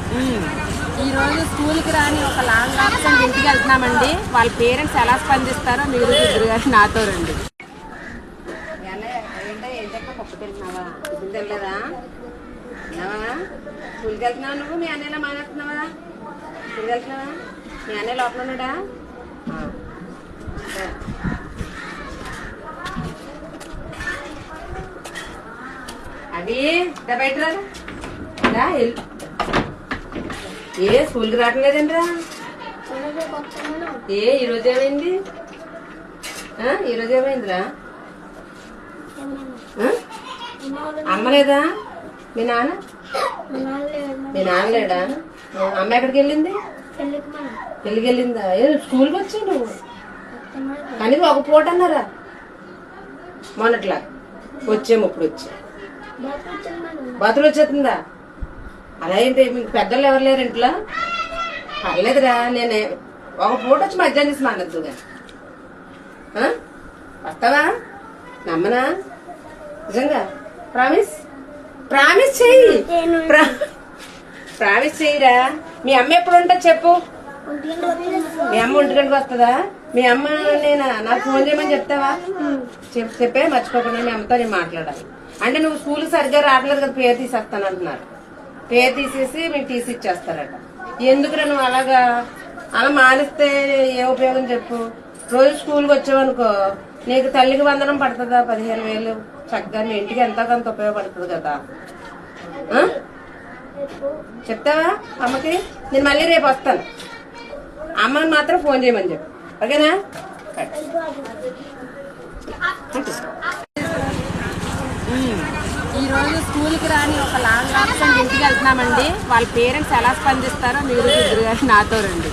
ఈరోజు స్కూల్కి రాని ఒక లాంగ్ ఆబ్సెంట్ ఇంటికి వెళ్తున్నామండి. వాళ్ళ పేరెంట్స్ ఎలా స్పందిస్తారో మీరు ఇద్దరు గారు నాతో రండి. ఏంటంటే పప్పు తింటున్నావా? ఇప్పుడు తినలేదా? స్కూల్కి వెళ్తున్నావా? నువ్వు మీ అన్నయ్యలా మానేస్తున్నావా? స్కూల్కి వెళ్తున్నావా? మీ అన్నయ్య లోపల ఉన్నాడా? అది బయట రా. ఏ స్కూల్కి రావట్లేదండిరా? ఈరోజు ఏమైంది? ఈరోజు ఏమైందిరా? అమ్మ లేదా? మీ నాన్న లేడా? అమ్మ ఎక్కడికి వెళ్ళింది? పెళ్ళికి వెళ్ళిందా? స్కూల్కి వచ్చావు నువ్వు? కానీ ఒక పూట అన్నారా? మొన్నట్లా వచ్చాము. ఇప్పుడు వచ్చా బాతులు వచ్చేస్తుందా? అలా ఏంటి? మీకు పెద్దలు ఎవరు లేరు ఇంట్లో? పర్లేదురా, నేనే ఒక పూట వచ్చి మధ్యాహ్నం తీసి మానద్దు కానీ వస్తావా? నమ్మనా? నిజంగా ప్రామిస్ చెయ్యి. ప్రామిస్ చెయ్యిరా. మీ అమ్మ ఎప్పుడు ఉంటుంది చెప్పు? మీ అమ్మ 1 గంటకు వస్తుందా? మీ అమ్మ నాకు ఫోన్ చేయమని చెప్తావా? చెప్పే మర్చిపోకుండా మీ అమ్మతో నేను మాట్లాడాలి. అంటే నువ్వు స్కూల్కి సరిగ్గా రావట్లేదు కదా, పేరు తీసేస్తాను అంటున్నారు. పేరు తీసేసి మీకు తీసి ఇచ్చేస్తారట. ఎందుకురా నువ్వు అలా మానేస్తే ఏ ఉపయోగం చెప్పు? రోజు స్కూల్కి వచ్చావనుకో, నీకు తల్లికి వందనం పడుతుందా? 15,000 చక్కగా మీ ఇంటికి ఎంతో కొంత ఉపయోగపడుతుంది కదా. చెప్తావా అమ్మకి? నేను మళ్ళీ రేపు వస్తాను. అమ్మని మాత్రం ఫోన్ చేయమని చెప్పు, ఓకేనా? ఈరోజు స్కూల్కి రాని ఒక లాంగ్ ఆబ్సెంట్ ఇంటికి వెళ్తున్నామండి. వాళ్ళ పేరెంట్స్ ఎలా స్పందిస్తారో మీరు ఇద్దరు గారు నాతో రండి.